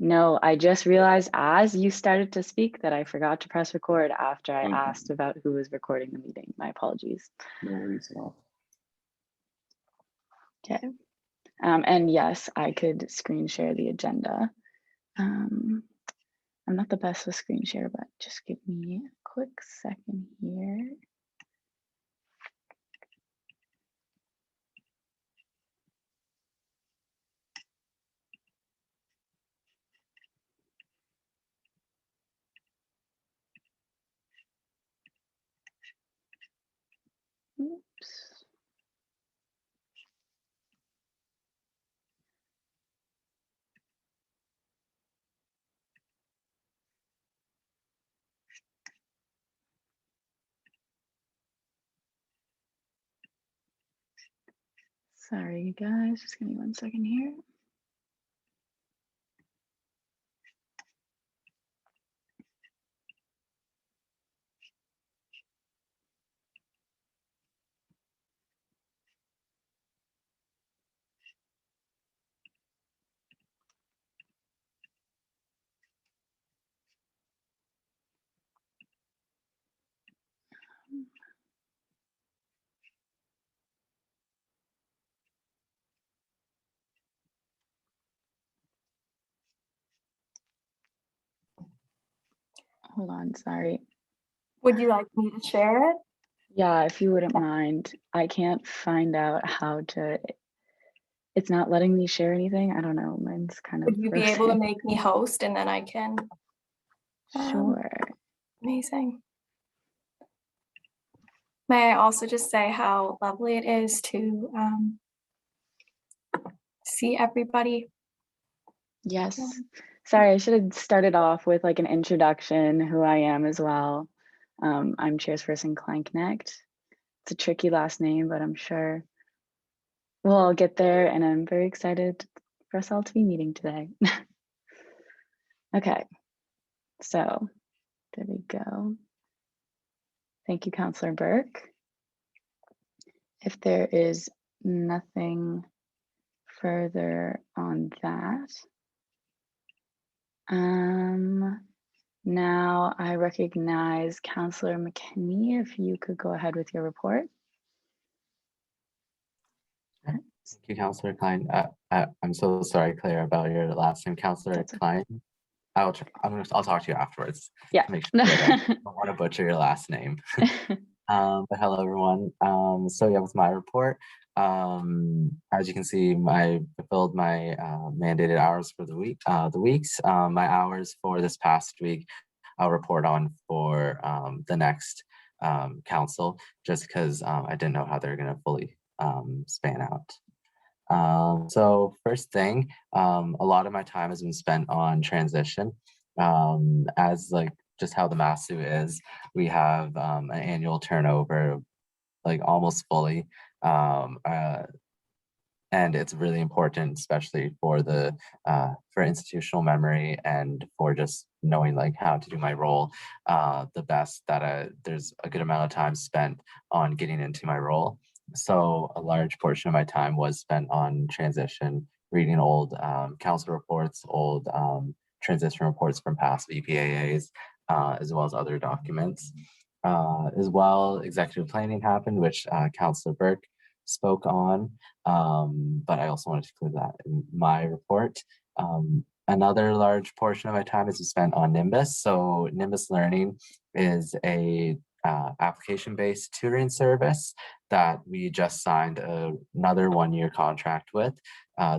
No, I just realized as you started to speak that I forgot to press record after I asked about who was recording the meeting. My apologies. No worries at all. Okay. And yes, I could screen share the agenda. I'm not the best with screen share, but just give me a quick second here. Oops. Sorry, you guys, just give me 1 second here. Hold on, sorry. Would you like me to share it? Yeah, if you wouldn't mind. I can't find out how to, it's not letting me share anything. I don't know, mine's kind of Would you be able to make me host and then I can? Sure. Amazing. May I also just say how lovely it is to see everybody? Yes. Sorry, I should have started off with like an introduction, who I am as well. I'm Chairperson Kleinknecht. It's a tricky last name, but I'm sure we'll all get there, and I'm very excited for us all to be meeting today. Okay, so there we go. Thank you, Councillor Burke. If there is nothing further on that, now I recognize Councillor McKinney, if you could go ahead with your report. Thank you, Councillor Klein. I'm so sorry, Claire, about your last name, Councillor Klein. I'll talk to you afterwards. Yeah. To make sure that I don't want to butcher your last name. But hello, everyone. So yeah, with my report, as you can see, I fulfilled my mandated hours for the weeks. My hours for this past week, I'll report on for the next council, just because I didn't know how they're going to fully span out. So first thing, a lot of my time has been spent on transition. As like just how the MASU is, we have an annual turnover, like almost fully, and it's really important, especially for the for institutional memory and for just knowing like how to do my role the best. That there's a good amount of time spent on getting into my role. So a large portion of my time was spent on transition, reading old council reports, old transition reports from past VPAAs, as well as other documents. As well, executive planning happened, which Councillor Burke spoke on, but I also wanted to include that in my report. Another large portion of my time is spent on Nimbus. So Nimbus Learning is a application-based tutoring service that we just signed another one-year contract with.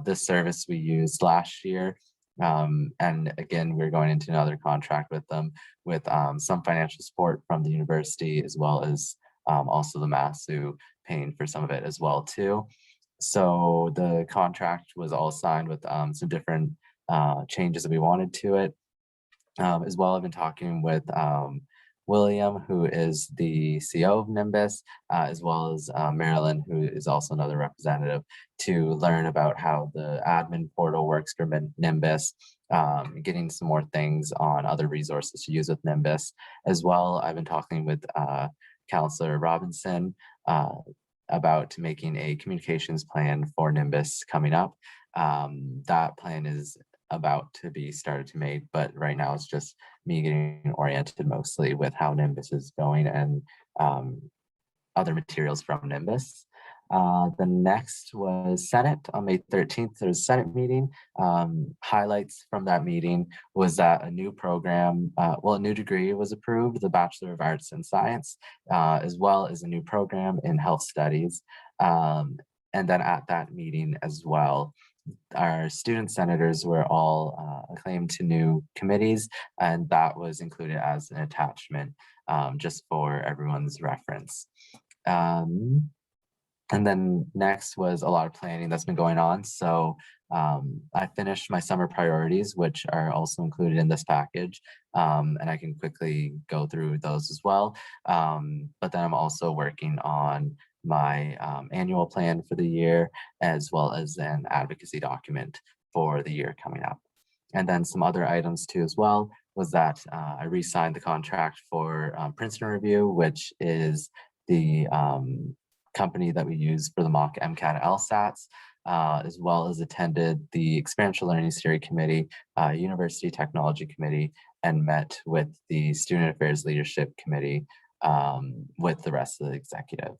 This service we used last year, and again, we're going into another contract with them with some financial support from the university, as well as also the MASU paying for some of it as well too. So the contract was all signed with some different changes that we wanted to it. As well, I've been talking with William, who is the CEO of Nimbus, as well as Marilyn, who is also another representative, to learn about how the admin portal works for Nimbus, getting some more things on other resources to use with Nimbus. As well, I've been talking with Councillor Robinson about making a communications plan for Nimbus coming up. That plan is about to be started to make, but right now it's just me getting oriented mostly with how Nimbus is going and other materials from Nimbus. The next was Senate on May 13th. There was a Senate meeting. Highlights from that meeting was that a new program, a new degree was approved, the Bachelor of Arts in Science, as well as a new program in Health Studies. And then at that meeting as well, our student senators were all acclaimed to new committees, and that was included as an attachment just for everyone's reference. And then next was a lot of planning that's been going on. So I finished my summer priorities, which are also included in this package. And I can quickly go through those as well. But then I'm also working on my annual plan for the year, as well as an advocacy document for the year coming up. And then some other items too as well was that I re-signed the contract for Princeton Review, which is the company that we use for the mock MCAT and LSATs, as well as attended the Experiential Learning Steering Committee, University Technology Committee, and met with the Student Affairs Leadership Committee with the rest of the executive.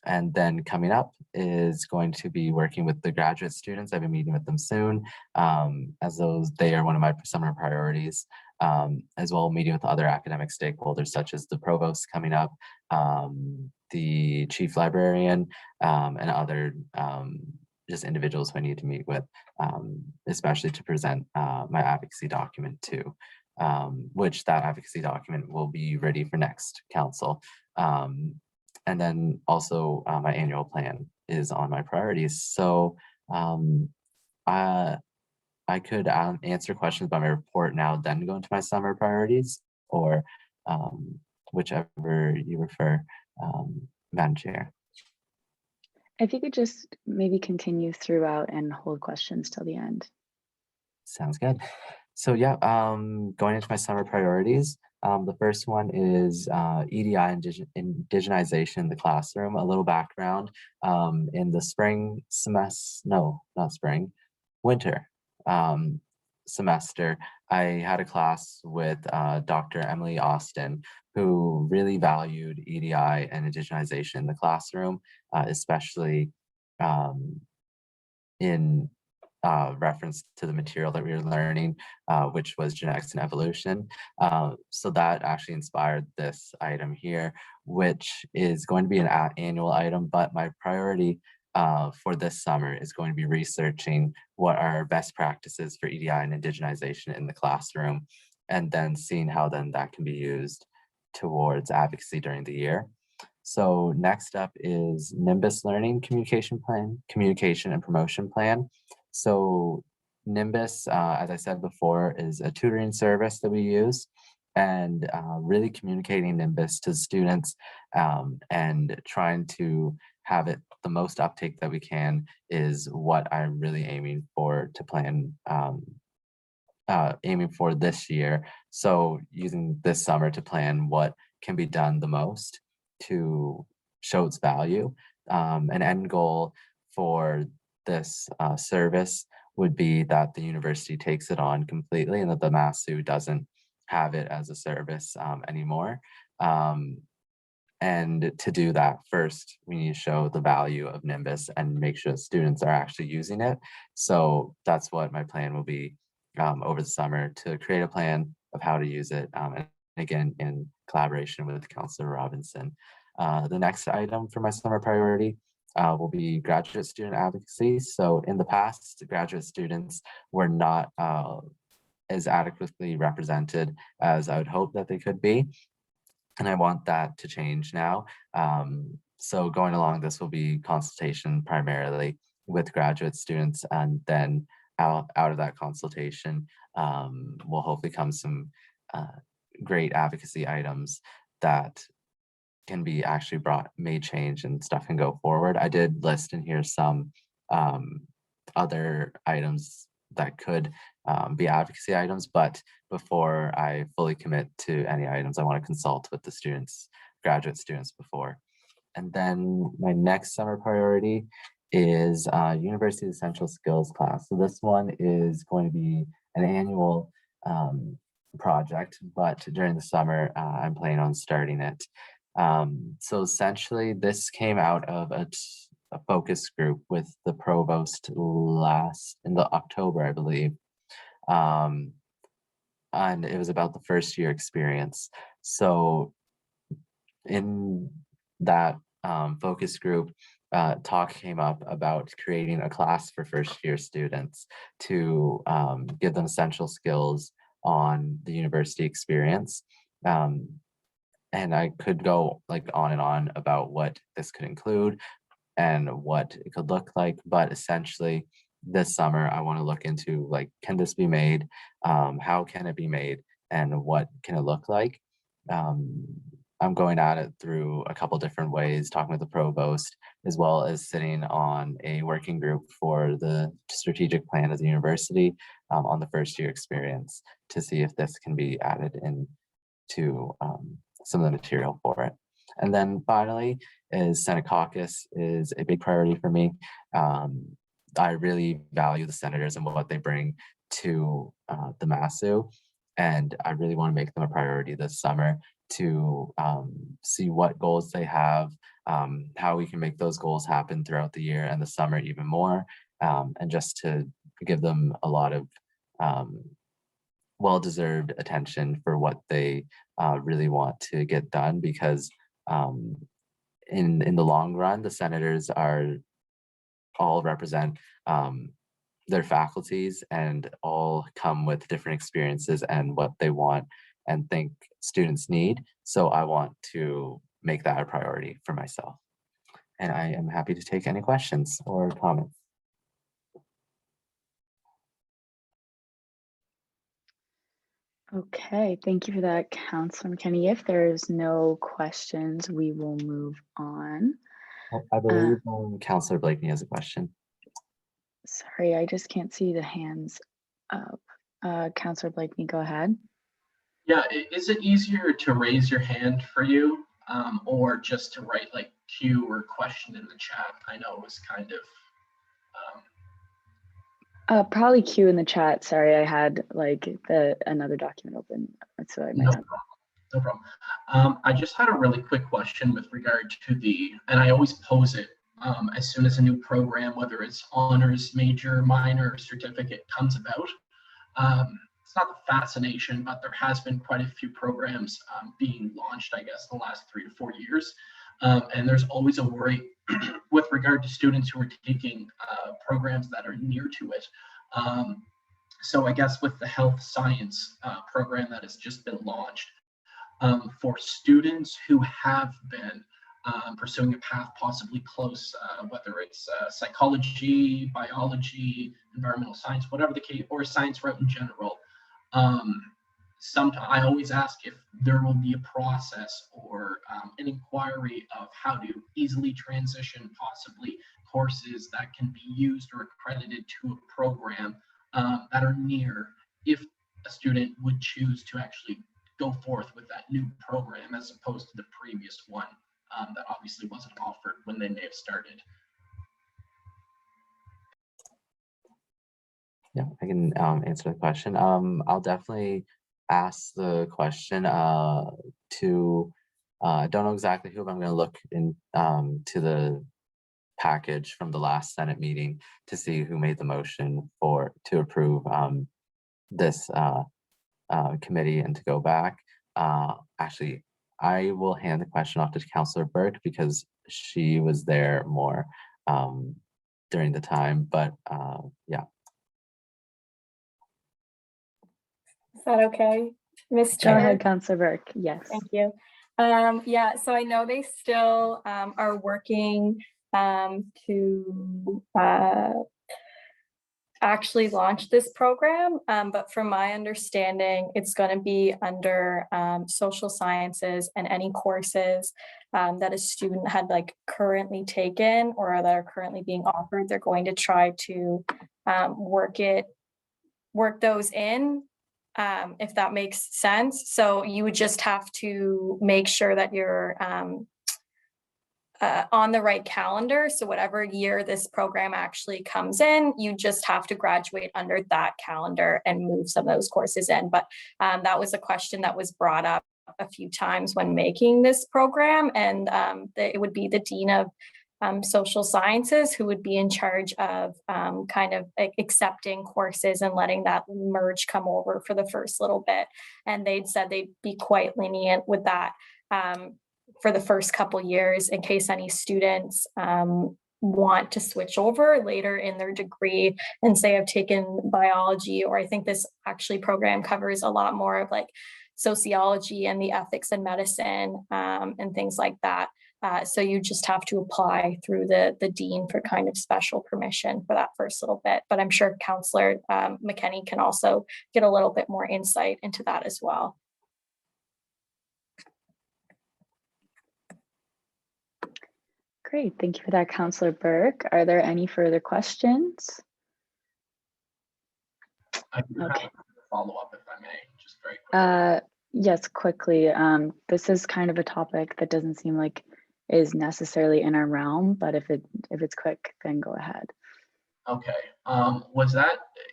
And then coming up is going to be working with the graduate students. I've been meeting with them soon, as they are one of my summer priorities, as well meeting with other academic stakeholders such as the provost coming up, the chief librarian, and other just individuals who I need to meet with, especially to present my advocacy document too, which that advocacy document will be ready for next council. And then also my annual plan is on my priorities. So I could answer questions about my report now, then go into my summer priorities, or whichever you prefer, Madam Chair. If you could just maybe continue throughout and hold questions till the end. Sounds good. So yeah, going into my summer priorities, the first one is EDI, indigenization in the classroom. A little background, in the spring semester, no, not spring, winter semester, I had a class with Dr. Emily Austin, who really valued EDI and indigenization in the classroom, especially in reference to the material that we were learning, which was genetics and evolution. So that actually inspired this item here, which is going to be an annual item, but my priority for this summer is going to be researching what are best practices for EDI and indigenization in the classroom, and then seeing how then that can be used towards advocacy during the year. So next up is Nimbus Learning Communication Plan, Communication and Promotion Plan. So Nimbus, as I said before, is a tutoring service that we use, and really communicating Nimbus to students and trying to have it the most uptake that we can is what I'm really aiming for to plan, aiming for this year. So using this summer to plan what can be done the most to show its value. An end goal for this service would be that the university takes it on completely and that the MASU doesn't have it as a service anymore. And to do that, first, we need to show the value of Nimbus and make sure students are actually using it. So that's what my plan will be over the summer, to create a plan of how to use it. And again, in collaboration with Councillor Robinson. The next item for my summer priority will be graduate student advocacy. So in the past, graduate students were not as adequately represented as I would hope that they could be. And I want that to change now. So going along, this will be consultation primarily with graduate students, and then out of that consultation will hopefully come some great advocacy items that can be actually made change and stuff can go forward. I did list in here some other items that could be advocacy items, but before I fully commit to any items, I want to consult with the students, graduate students before. And then my next summer priority is University Essential Skills class. So this one is going to be an annual project, but during the summer, I'm planning on starting it. So essentially, this came out of a focus group with the provost in the October, I believe. And it was about the first year experience. So in that focus group, talk came up about creating a class for first year students to give them essential skills on the university experience. And I could go like on and on about what this could include and what it could look like, but essentially this summer I want to look into like, can this be made? How can it be made? And what can it look like? I'm going at it through a couple different ways, talking with the provost, as well as sitting on a working group for the strategic plan of the university on the first year experience to see if this can be added into some of the material for it. And then finally is Senate caucus is a big priority for me. I really value the senators and what they bring to the MASU, and I really want to make them a priority this summer to see what goals they have, how we can make those goals happen throughout the year and the summer even more, and just to give them a lot of well-deserved attention for what they really want to get done, because in the long run, the senators all represent their faculties and all come with different experiences and what they want and think students need. So I want to make that a priority for myself. And I am happy to take any questions or comments. Okay, thank you for that, Councilor McKinney. If there's no questions, we will move on. I believe Councillor Blakeney has a question. Sorry, I just can't see the hands up. Councilor Blakeney, go ahead. Yeah, is it easier to raise your hand for you or just to write like Q or question in the chat? I know it was kind of... Probably Q in the chat. Sorry, I had like another document open, so I might No not. problem. No problem. I just had a really quick question with regard to and I always pose it as soon as a new program, whether it's honors, major, minor, certificate comes about. It's not the fascination, but there has been quite a few programs being launched, I guess, the last 3 to 4 years. And there's always a worry with regard to students who are taking programs that are near to it. So I guess with the health science program that has just been launched, for students who have been pursuing a path possibly close, whether it's psychology, biology, environmental science, whatever the case, or science route in general, I always ask if there will be a process or an inquiry of how to easily transition possibly courses that can be used or accredited to a program that are near, if a student would choose to actually go forth with that new program as opposed to the previous one that obviously wasn't offered when they may have started. Yeah, I can answer the question. I'll definitely ask the question to I don't know exactly who, but I'm going to look in to the package from the last Senate meeting to see who made the motion to approve this committee and to go back. Actually, I will hand the question off to Councillor Burke because she was there more during the time, but yeah. Is that okay, Ms. Go Chair? ahead, Councilor Burke. Yes. Thank you. Yeah, so I know they still are working to actually launch this program, but from my understanding, it's going to be under social sciences, and any courses that a student had like currently taken or that are currently being offered, they're going to try to work those in, if that makes sense. So you would just have to make sure that you're on the right calendar. So whatever year this program actually comes in, you just have to graduate under that calendar and move some of those courses in. But that was a question that was brought up a few times when making this program, and it would be the Dean of Social Sciences who would be in charge of kind of accepting courses and letting that merge come over for the first little bit. And they'd said they'd be quite lenient with that for the first couple years in case any students want to switch over later in their degree and say I've taken biology, or I think this actually program covers a lot more of like sociology and the ethics and medicine and things like that. So you just have to apply through the dean for kind of special permission for that first little bit. But I'm sure Councillor McKenney can also get a little bit more insight into that as well. Great, thank you for that, Councillor Burke. Are there any further questions? I do have a follow-up, if I may, just very quickly. Yes, quickly. This is kind of a topic that doesn't seem like is necessarily in our realm, but if it's quick, then go ahead. Okay.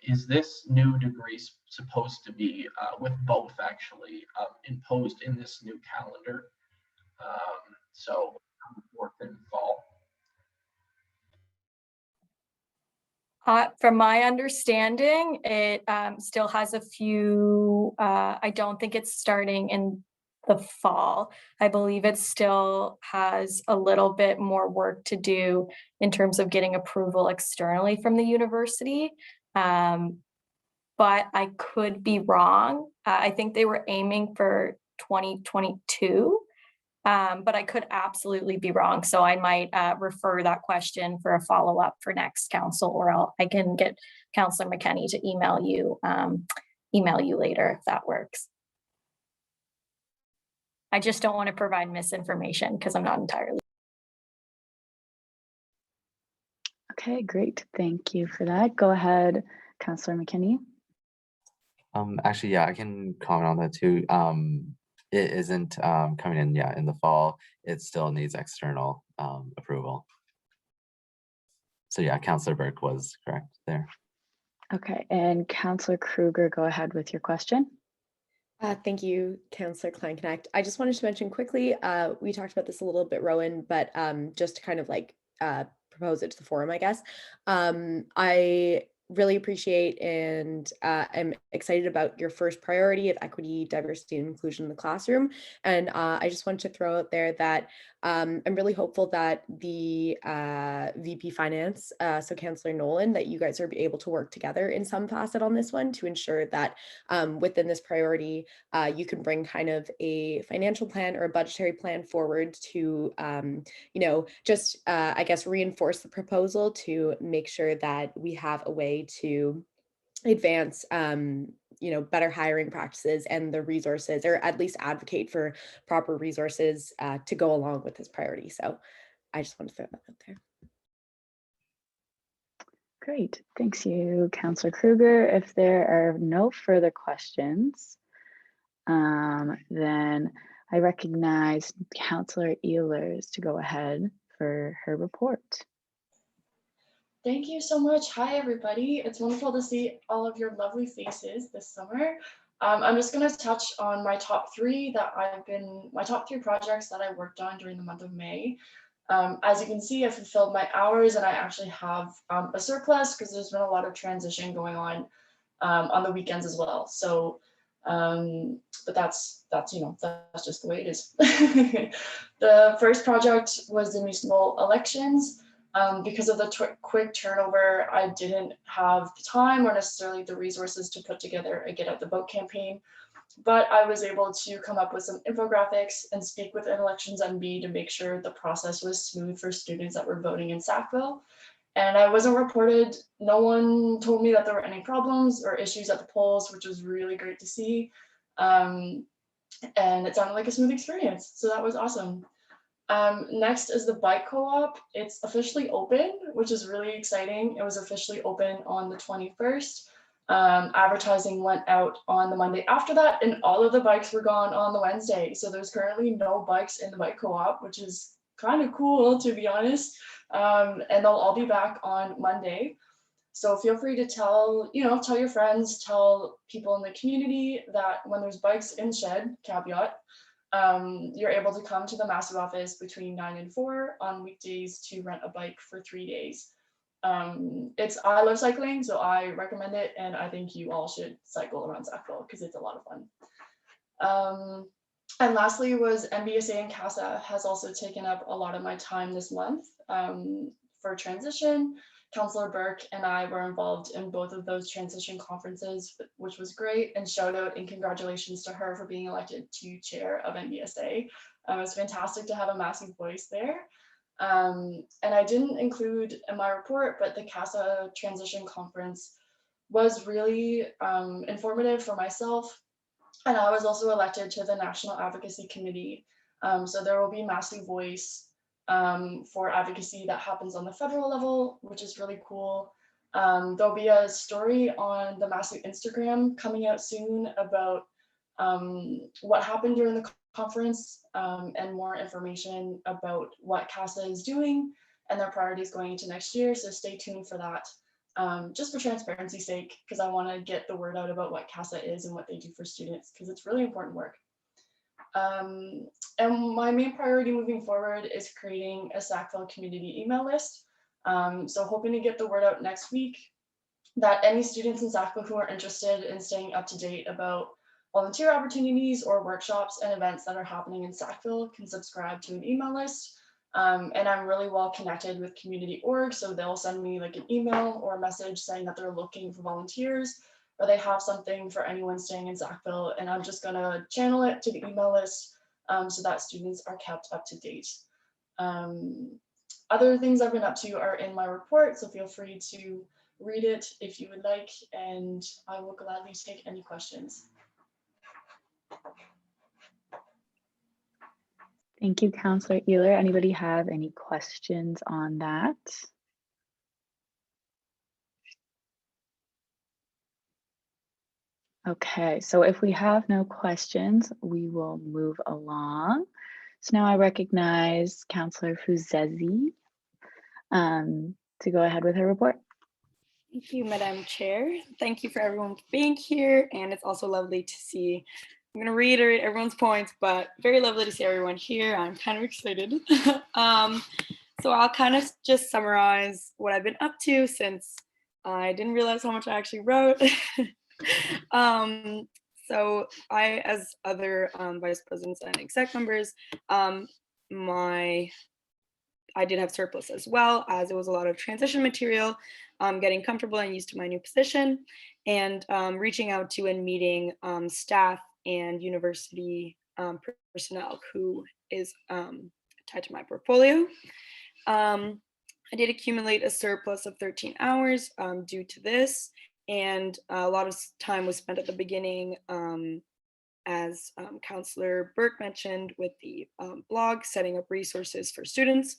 Is this new degree supposed to be with both actually imposed in this new calendar? So fourth and fall. From my understanding, it still has a few, I don't think it's starting in the fall. I believe it still has a little bit more work to do in terms of getting approval externally from the university. But I could be wrong. I think they were aiming for 2022. But I could absolutely be wrong. So I might refer that question for a follow-up for next council, or I can get Councillor McKenney to email you later if that works. I just don't want to provide misinformation because I'm not entirely. Okay, great. Thank you for that. Go ahead, Councillor McKenney. Actually, yeah, I can comment on that too. It isn't coming in yet in the fall. It still needs external approval. So yeah, Councillor Burke was correct there. Okay, and Councillor Kruger, go ahead with your question. Thank you, Councillor Kleinknecht. I just wanted to mention quickly, we talked about this a little bit, Rowan, but just to kind of like propose it to the forum, I guess. I really appreciate and I'm excited about your first priority of equity, diversity, and inclusion in the classroom. And I just wanted to throw out there that I'm really hopeful that the VP Finance, so Councillor Nolan, that you guys are able to work together in some facet on this one to ensure that within this priority, you can bring kind of a financial plan or a budgetary plan forward to, you know, just, I guess, reinforce the proposal to make sure that we have a way to advance you know, better hiring practices and the resources, or at least advocate for proper resources to go along with this priority. So I just want to throw that out there. Great, thanks you, Councillor Kruger. If there are no further questions, then I recognize Councillor Ehlers to go ahead for her report. Thank you so much. Hi, everybody. It's wonderful to see all of your lovely faces this summer. I'm just going to touch on my top three projects that I worked on during the month of May. As you can see, I fulfilled my hours and I actually have a surplus because there's been a lot of transition going on the weekends as well. So, but that's you know, that's just the way it is. The first project was the municipal elections. Because of the quick turnover, I didn't have the time or necessarily the resources to put together a Get Out the Vote campaign, but I was able to come up with some infographics and speak with an elections MB to make sure the process was smooth for students that were voting in Sackville. And I wasn't reported, no one told me that there were any problems or issues at the polls, which was really great to see. And it sounded like a smooth experience, so that was awesome. Next is the bike co-op. It's officially open, which is really exciting. It was officially open on the 21st. Advertising went out on the Monday after that, and all of the bikes were gone on the Wednesday. So there's currently no bikes in the bike co-op, which is kind of cool, to be honest. And they'll all be back on Monday. So feel free to tell your friends, tell people in the community that when there's bikes in shed, caveat, you're able to come to the Massive office between 9 and 4 on weekdays to rent a bike for 3 days. I love cycling, so I recommend it, and I think you all should cycle around Sackville because it's a lot of fun. And lastly was MBSA and CASA has also taken up a lot of my time this month. For transition, Councillor Burke and I were involved in both of those transition conferences, which was great, and shout out and congratulations to her for being elected to chair of MBSA. It was fantastic to have a massive voice there. And I didn't include in my report, but the CASA transition conference was really informative for myself. And I was also elected to the National Advocacy Committee. So there will be massive voice for advocacy that happens on the federal level, which is really cool. There'll be a story on the Massive Instagram coming out soon about what happened during the conference and more information about what CASA is doing and their priorities going into next year. So stay tuned for that, just for transparency's sake, because I want to get the word out about what CASA is and what they do for students, because it's really important work. And my main priority moving forward is creating a Sackville community email list. So hoping to get the word out next week that any students in Sackville who are interested in staying up to date about volunteer opportunities or workshops and events that are happening in Sackville can subscribe to an email list. And I'm really well connected with community org, so they'll send me like an email or a message saying that they're looking for volunteers, or they have something for anyone staying in Sackville, and I'm just gonna channel it to the email list so that students are kept up to date. Other things I've been up to are in my report, so feel free to read it if you would like, and I will gladly take any questions. Thank you, Councillor Ehler. Anybody have any questions on that? Okay, so if we have no questions, we will move along. So now I recognize Councillor Fuzezi to go ahead with her report. Thank you, Madam Chair. Thank you for everyone for being here. And it's also lovely to see, I'm going to reiterate everyone's points, but very lovely to see everyone here. I'm kind of excited. So I'll kind of just summarize what I've been up to since I didn't realize how much I actually wrote. So I, as other vice presidents and exec members, I did have surplus as well, as it was a lot of transition material, getting comfortable and used to my new position, and reaching out to and meeting staff and university personnel who is tied to my portfolio. I did accumulate a surplus of 13 hours due to this, and a lot of time was spent at the beginning, as Councillor Burke mentioned, with the blog, setting up resources for students.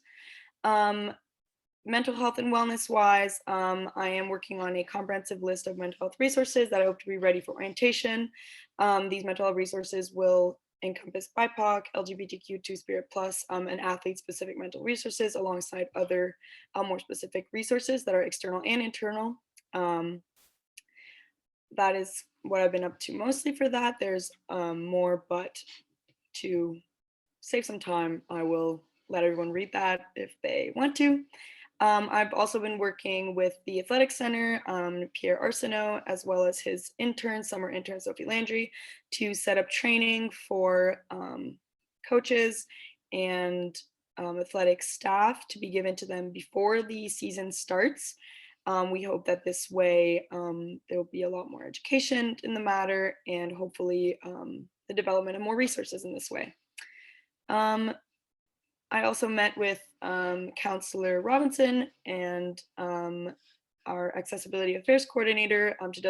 Mental health and wellness wise, I am working on a comprehensive list of mental health resources that I hope to be ready for orientation. These mental health resources will encompass BIPOC, LGBTQ, Two-Spirit Plus, and athlete-specific mental resources alongside other more specific resources that are external and internal. That is what I've been up to mostly for that. There's more, but to save some time, I will let everyone read that if they want to. I've also been working with the Athletic Center, Pierre Arsenault, as well as his intern, summer intern, Sophie Landry, to set up training for coaches and athletic staff to be given to them before the season starts. We hope that this way there will be a lot more education in the matter, and hopefully the development of more resources in this way. I also met with Councillor Robinson and our Accessibility Affairs Coordinator to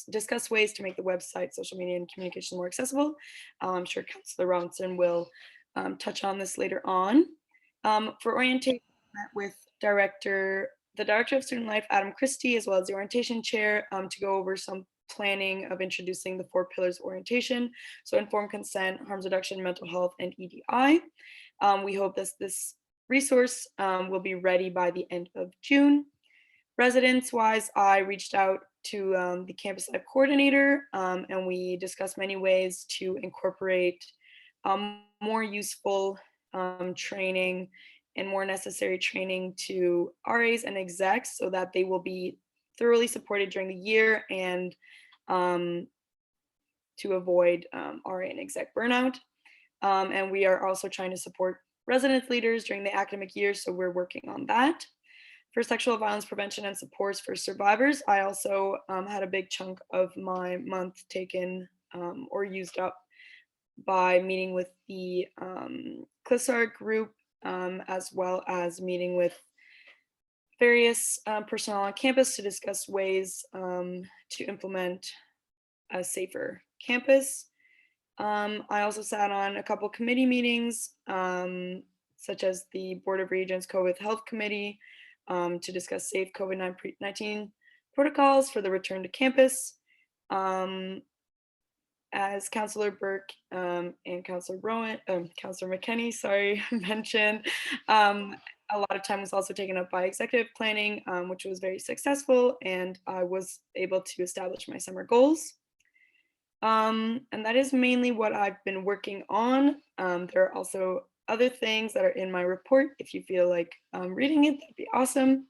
discuss ways to make the website, social media, and communication more accessible. I'm sure Councillor Robinson will touch on this later on. For orientation, I met with the Director of Student Life, Adam Christie, as well as the orientation chair, to go over some planning of introducing the 4 pillars of orientation. So informed consent, harms reduction, mental health, and EDI. We hope that this resource will be ready by the end of June. Residents-wise, I reached out to the campus life coordinator, and we discussed many ways to incorporate more useful training and more necessary training to RAs and execs so that they will be thoroughly supported during the year and to avoid RA and exec burnout. And we are also trying to support residence leaders during the academic year, so we're working on that. For sexual violence prevention and supports for survivors, I also had a big chunk of my month taken or used up by meeting with the CLISAR group, as well as meeting with various personnel on campus to discuss ways to implement a safer campus. I also sat on a couple committee meetings, such as the Board of Regents COVID Health Committee, to discuss safe COVID-19 protocols for the return to campus. As Councillor Burke and Councillor McKenney, sorry, mentioned, a lot of time was also taken up by executive planning, which was very successful, and I was able to establish my summer goals. And that is mainly what I've been working on. There are also other things that are in my report. If you feel like reading it, that'd be awesome.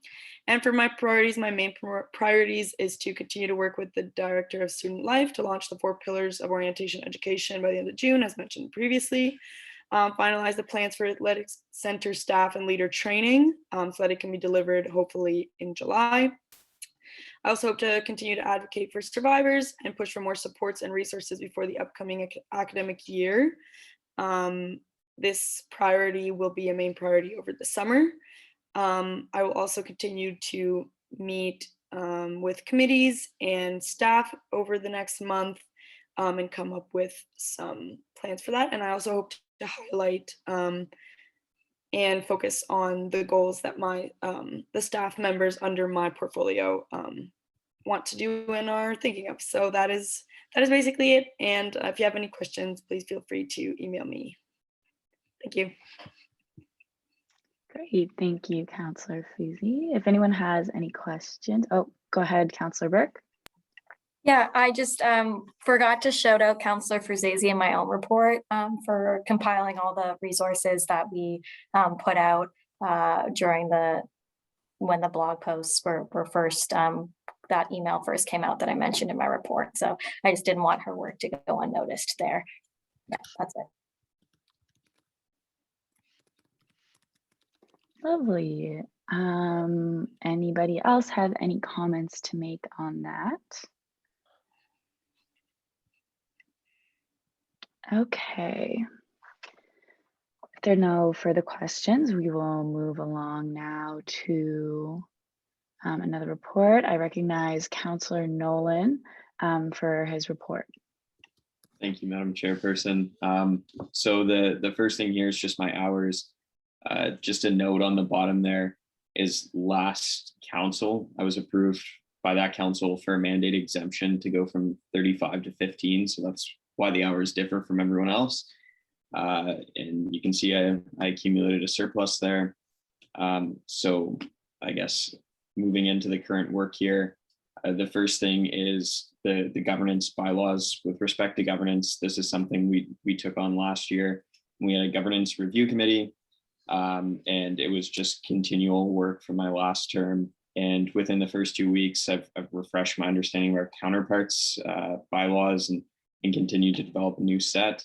And for my priorities, my main priorities is to continue to work with the Director of Student Life to launch the 4 pillars of orientation education by the end of June, as mentioned previously. Finalize the plans for athletics center staff and leader training so that it can be delivered hopefully in July. I also hope to continue to advocate for survivors and push for more supports and resources before the upcoming academic year. This priority will be a main priority over the summer. I will also continue to meet with committees and staff over the next month and come up with some plans for that. And I also hope to highlight and focus on the goals that the staff members under my portfolio want to do and are thinking of. So that is basically it. And if you have any questions, please feel free to email me. Thank you. Great, thank you, Councillor Fusi. If anyone has any questions, oh, go ahead, Councillor Burke. Yeah, I just forgot to shout out Councillor Fuzazi in my own report for compiling all the resources that we put out during when the blog posts were first, that email first came out that I mentioned in my report. So I just didn't want her work to go unnoticed there. Yeah, that's it. Lovely. Anybody else have any comments to make on that? Okay. If there are no further questions, we will move along now to another report. I recognize Councillor Nolan for his report. Thank you, Madam Chairperson. So the first thing here is just my hours. Just a note on the bottom there is last council, I was approved by that council for a mandate exemption to go from 35 to 15. So that's why the hours differ from everyone else. And you can see I accumulated a surplus there. So I guess moving into the current work here, the first thing is the governance bylaws. With respect to governance, this is something we took on last year. We had a governance review committee. And it was just continual work from my last term. And within the first 2 weeks, I've refreshed my understanding of our counterparts, bylaws, and continued to develop a new set.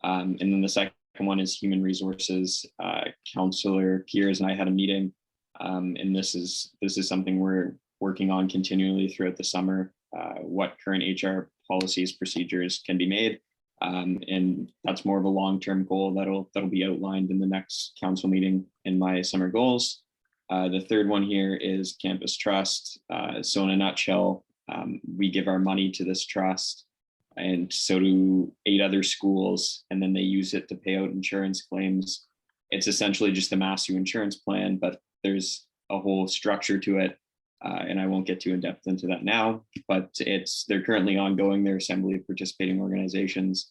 And then the second one is human resources. Councillor Piers and I had a meeting, and this is something we're working on continually throughout the summer. What current HR policies, procedures can be made. And that's more of a long-term goal that'll be outlined in the next council meeting in my summer goals. The third one here is campus trust. So in a nutshell, we give our money to this trust, and so do 8 other schools, and then they use it to pay out insurance claims. It's essentially just a Massey insurance plan, but there's a whole structure to it. And I won't get too in depth into that now, but they're currently ongoing, their assembly of participating organizations,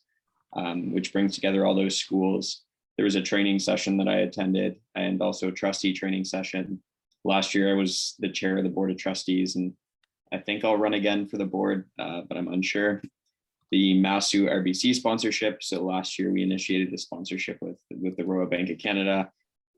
which brings together all those schools. there was a training session that I attended and also a trustee training session. Last year, I was the chair of the board of trustees, and I think I'll run again for the board, but I'm unsure. The Masu RBC sponsorship. So last year we initiated the sponsorship with the Royal Bank of Canada.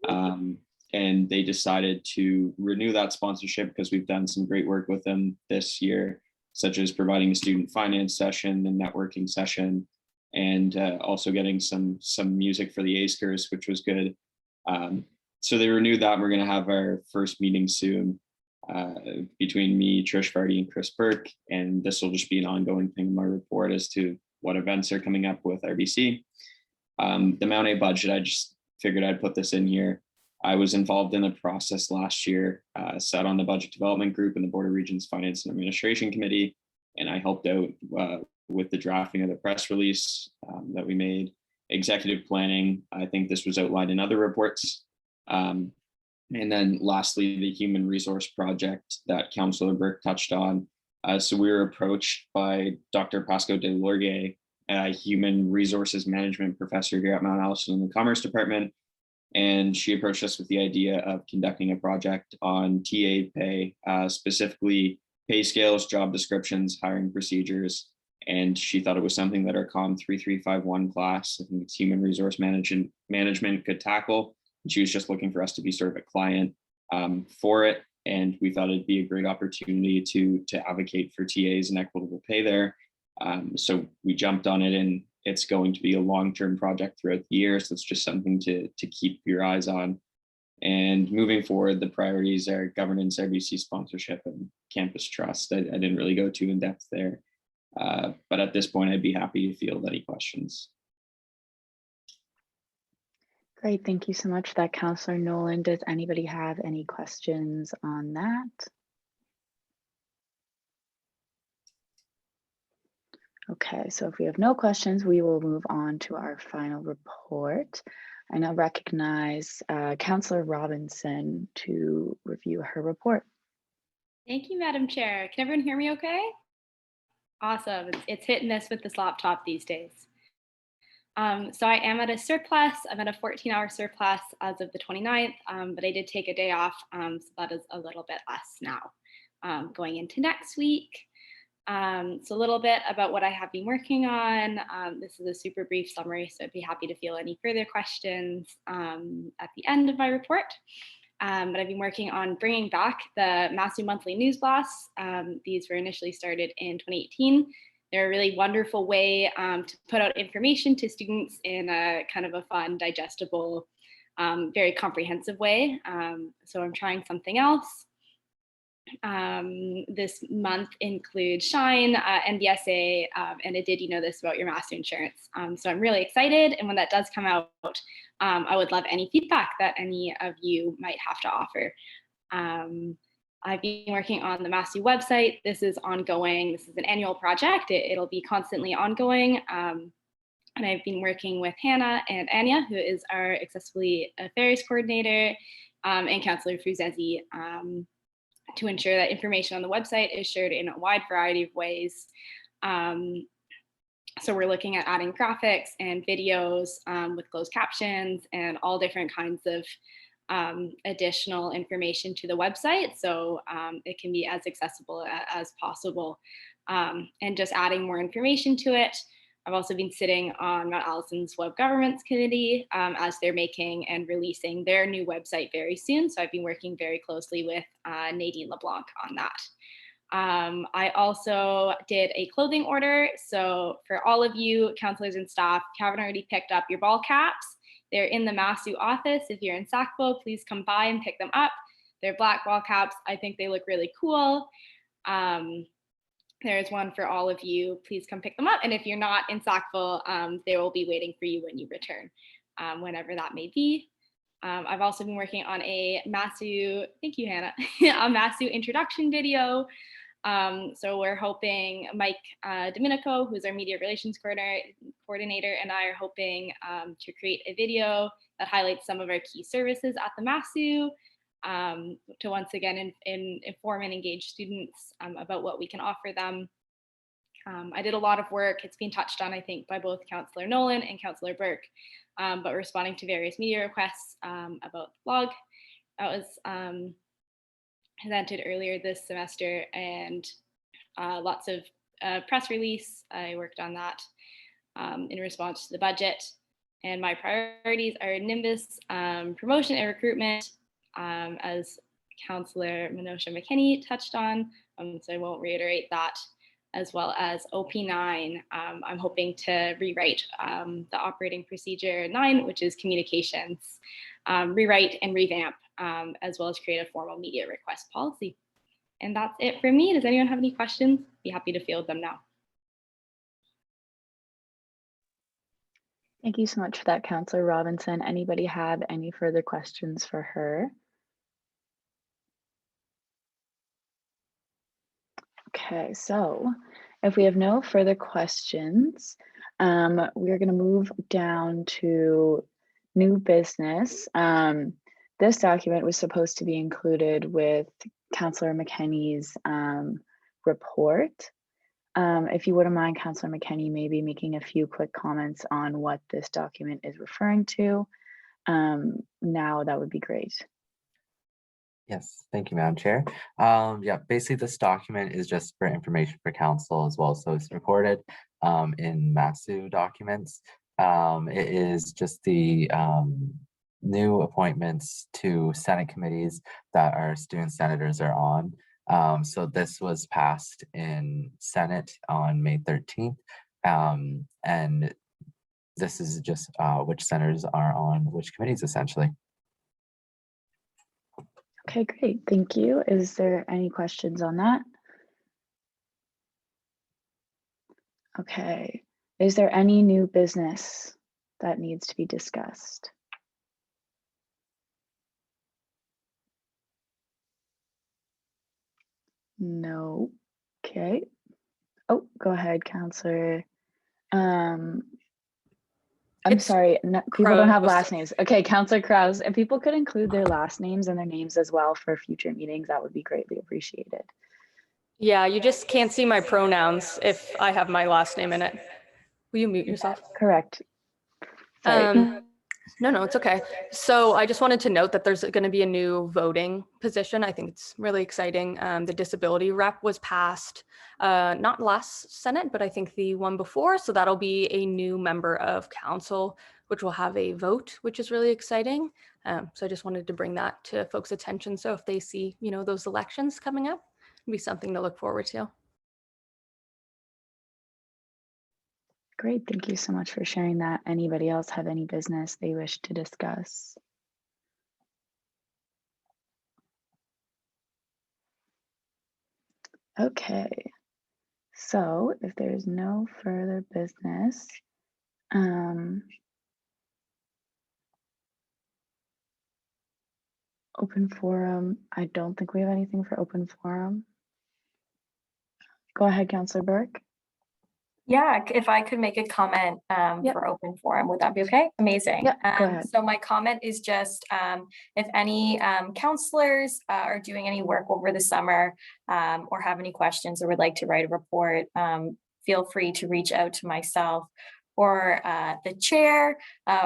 And they decided to renew that sponsorship because we've done some great work with them this year, such as providing a student finance session and networking session, and also getting some music for the ACERS, which was good. So they renewed that. We're going to have our first meeting soon between me, Trish Vardy, and Chris Burke. And this will just be an ongoing thing in my report as to what events are coming up with RBC. The Mount A budget, I just figured I'd put this in here. I was involved in the process last year, sat on the budget development group and the Board of Regents Finance and Administration Committee, and I helped out with the drafting of the press release that we made. Executive planning, I think this was outlined in other reports. And then lastly, the human resource project that Councillor Burke touched on. So we were approached by Dr. Pasco de Lorgue, a human resources management professor here at Mount Allison in the Commerce Department. And she approached us with the idea of conducting a project on TA pay, specifically pay scales, job descriptions, hiring procedures. And she thought it was something that our COM 3351 class, I think it's human resource management, could tackle. And she was just looking for us to be sort of a client for it. And we thought it'd be a great opportunity to advocate for TAs and equitable pay there. So we jumped on it, and it's going to be a long-term project throughout the year. So it's just something to keep your eyes on. And moving forward, the priorities are governance, RBC sponsorship, and campus trust. I didn't really go too in depth there. But at this point, I'd be happy to field any questions. Great, thank you so much for that, Councillor Nolan. Does anybody have any questions on that? Okay, so if we have no questions, we will move on to our final report. I now recognize Councillor Robinson to review her report. Thank you, Madam Chair. Can everyone hear me okay? Awesome. It's hit and miss with this laptop these days. So I am at a surplus. I'm at a 14-hour surplus as of the 29th, but I did take a day off, so that is a little bit less now going into next week. So a little bit about what I have been working on. This is a super brief summary, so I'd be happy to field any further questions at the end of my report. But I've been working on bringing back the Masu Monthly News Blasts. These were initially started in 2018. They're a really wonderful way to put out information to students in a kind of a fun, digestible, very comprehensive way. So I'm trying something else. This month includes Shine, NBSA, and it did you know this about your Masu insurance. So I'm really excited, and when that does come out, I would love any feedback that any of you might have to offer. I've been working on the Masu website. This is ongoing. This is an annual project. It'll be constantly ongoing. And I've been working with Hannah and Anya, who is our Accessibility Affairs Coordinator, and Councillor Fruzesi, to ensure that information on the website is shared in a wide variety of ways. So we're looking at adding graphics and videos with closed captions and all different kinds of additional information to the website, so it can be as accessible as possible, and just adding more information to it. I've also been sitting on Mount Allison's Web Governments Committee as they're making and releasing their new website very soon. So I've been working very closely with Nadine LeBlanc on that. I also did a clothing order. So for all of you councillors and staff, if you haven't already picked up your ball caps, they're in the Masu office. If you're in Sackville, please come by and pick them up. They're black ball caps. I think they look really cool. There's one for all of you. Please come pick them up. And if you're not in Sackville, they will be waiting for you when you return, whenever that may be. I've also been working on a Masu, thank you, Hannah, a Masu introduction video. So we're hoping Mike Domenico, who's our media relations coordinator, and I are hoping to create a video that highlights some of our key services at the Masu, to once again inform and engage students about what we can offer them. I did a lot of work. It's been touched on, I think, by both Councillor Nolan and Councillor Burke, but responding to various media requests about the blog that was presented earlier this semester, and lots of press release. I worked on that in response to the budget. And my priorities are Nimbus promotion and recruitment, as Councillor Minosha McKinney touched on, so I won't reiterate that, as well as OP9. I'm hoping to rewrite the operating procedure 9, which is communications, rewrite and revamp, as well as create a formal media request policy. And that's it for me. Does anyone have any questions? Be happy to field them now. Thank you so much for that, Councillor Robinson. Anybody have any further questions for her? Okay, so if we have no further questions, we're going to move down to new business. This document was supposed to be included with Councillor McKenney's report. If you wouldn't mind, Councillor McKenney, maybe making a few quick comments on what this document is referring to. Now, that would be great. Yes, thank you, Madam Chair. Yeah, basically this document is just for information for council as well. So it's recorded in MASU documents. It is just the new appointments to Senate committees that our student senators are on. So this was passed in Senate on May 13th. And this is just which senators are on which committees essentially. Okay, great. Thank you. Is there any questions on that? Okay. Is there any new business that needs to be discussed? No. Okay. Oh, go ahead, Councillor. I'm sorry, no, people don't have last names. Okay, Councillor Krause, if people could include their last names and their names as well for future meetings, that would be greatly appreciated. Yeah, you just can't see my pronouns if I have my last name in it. Will you mute yourself? Correct. Sorry. No, it's okay. So I just wanted to note that there's going to be a new voting position. I think it's really exciting. The disability rep was passed, not last Senate, but I think the one before. So that'll be a new member of council, which will have a vote, which is really exciting. So I just wanted to bring that to folks' attention. So if they see, those elections coming up, it'll be something to look forward to. Great, thank you so much for sharing that. Anybody else have any business they wish to discuss? Okay, so if there's no further business, open forum, I don't think we have anything for open forum. Go ahead, Councillor Burke. Yeah, if I could make a comment for open forum, would that be okay? Amazing. Yeah, go ahead. So my comment is just if any counselors are doing any work over the summer or have any questions or would like to write a report, feel free to reach out to myself or the chair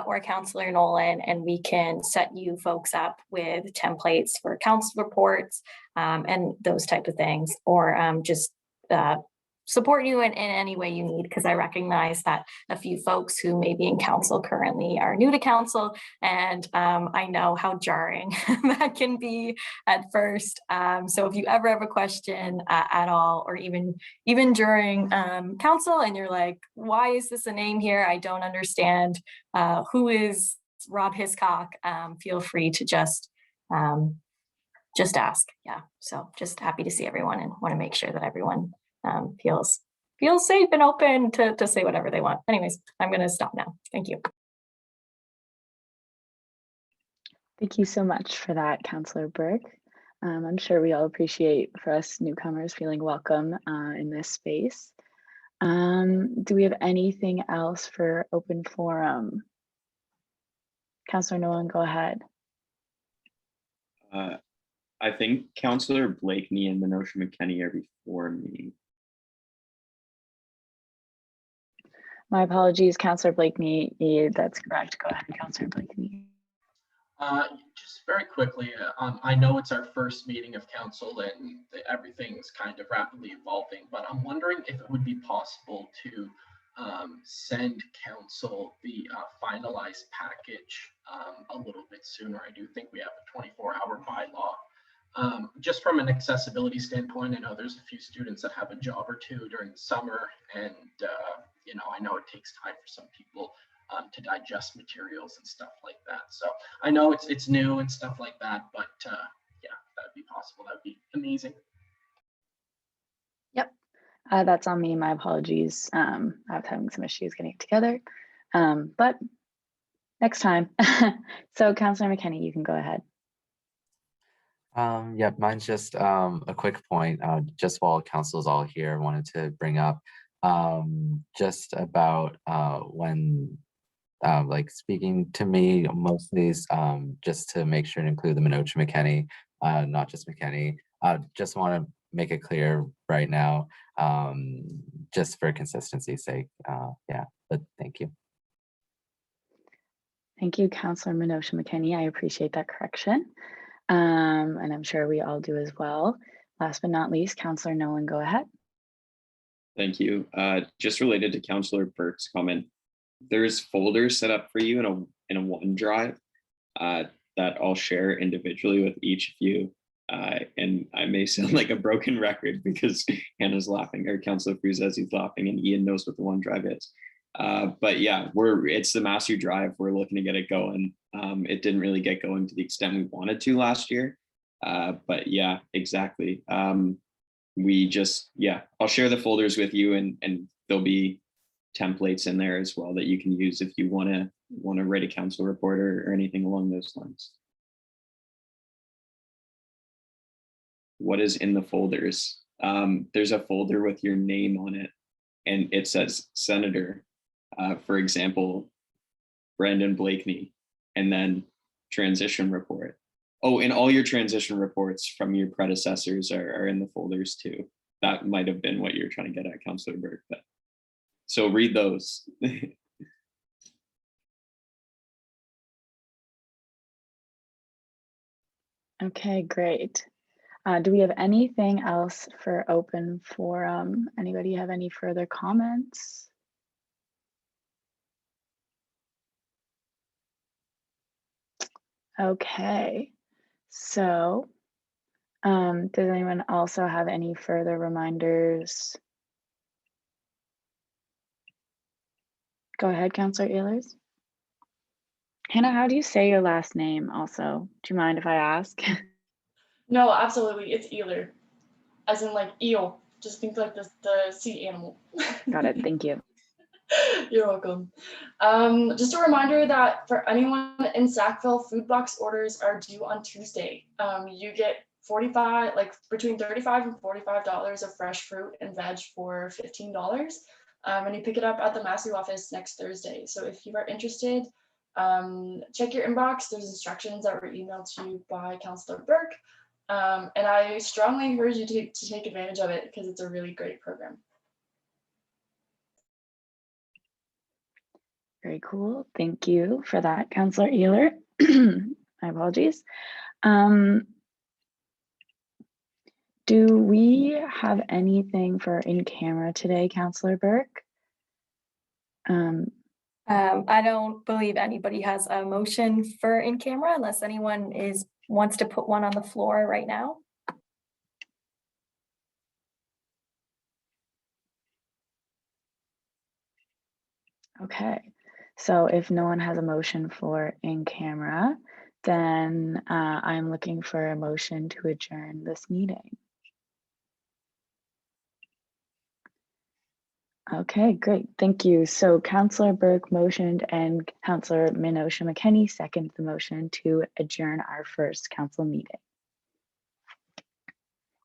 or Councillor Nolan, and we can set you folks up with templates for council reports and those type of things, or just support you in any way you need, because I recognize that a few folks who may be in council currently are new to council, and I know how jarring that can be at first. So if you ever have a question at all, or even during council and you're like, why is this a name here? I don't understand. Who is Rob Hiscock? Feel free to just ask. Yeah, so just happy to see everyone and want to make sure that everyone feels safe and open to say whatever they want. Anyways, I'm going to stop now. Thank you. Thank you so much for that, Councillor Burke. I'm sure we all appreciate, for us newcomers, feeling welcome in this space. Do we have anything else for open forum? Councillor Nolan, go ahead. I think Councillor Blakeney and Minosha McKinney are before me. My apologies, Councillor Blakeney. Yeah, that's correct. Go ahead, Councillor Blakeney. Just very quickly, I know it's our first meeting of council and everything's kind of rapidly evolving, but I'm wondering if it would be possible to send council the finalized package a little bit sooner. I do think we have a 24-hour bylaw. Just from an accessibility standpoint, I know there's a few students that have a job or two during the summer, and you know, I know it takes time for some people to digest materials and stuff like that. So I know it's new and stuff like that, but yeah, that'd be possible. That'd be amazing. Yep, that's on me. My apologies. I was having some issues getting it together, but next time. So Councillor McKenney, you can go ahead. Yep, mine's just a quick point. Just while council's all here, I wanted to bring up just about when like speaking to me, most of these, just to make sure to include the Minocha McKenney, not just McKenney. Just want to make it clear right now, just for consistency's sake. Yeah, but thank you. Thank you, Councillor Minocha McKenney. I appreciate that correction. And I'm sure we all do as well. Last but not least, Councillor Nolan, go ahead. Thank you. Just related to Councillor Burke's comment, there's folders set up for you in a OneDrive that I'll share individually with each of you. And I may sound like a broken record because Hannah's laughing, or Councillor Fruzes is laughing, and Ian knows what the OneDrive is. But yeah, it's the master drive. We're looking to get it going. It didn't really get going to the extent we wanted to last year. But yeah, exactly. I'll share the folders with you, and there'll be templates in there as well that you can use if you want to write a council report or anything along those lines. What is in the folders? There's a folder with your name on it, and it says Senator, for example, Brandon Blakeney, and then transition report. Oh, and all your transition reports from your predecessors are in the folders too. That might have been what you're trying to get at, Councillor Burke. But so read those. Okay, great. Do we have anything else for open forum? Anybody have any further comments? Okay, so does anyone also have any further reminders? Go ahead, Councillor Ehlers. Hannah, how do you say your last name also? Do you mind if I ask? No, absolutely. It's Eeler, as in like eel. Just think like the sea animal. Got it. Thank you. You're welcome. Just a reminder that for anyone in Sackville, food box orders are due on Tuesday. You get between $35 and $45 of fresh fruit and veg for $15. And you pick it up at the Massey office next Thursday. So if you are interested, check your inbox. There's instructions that were emailed to you by Councillor Burke. And I strongly encourage you to take advantage of it because it's a really great program. Very cool. Thank you for that, Councillor Ehler. My apologies. Do we have anything for in camera today, Councillor Burke? I don't believe anybody has a motion for in camera unless anyone wants to put one on the floor right now. Okay, so if no one has a motion for in camera, then I'm looking for a motion to adjourn this meeting. Okay, great. Thank you. So Councillor Burke motioned and Councillor Minocha McKenney seconded the motion to adjourn our first council meeting.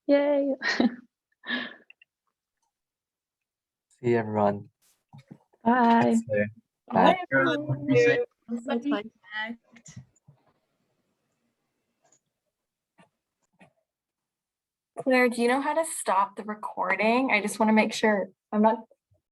Yay. See everyone. Bye. Bye. Bye. Claire, do you know how to stop the recording? I just want to make sure I'm not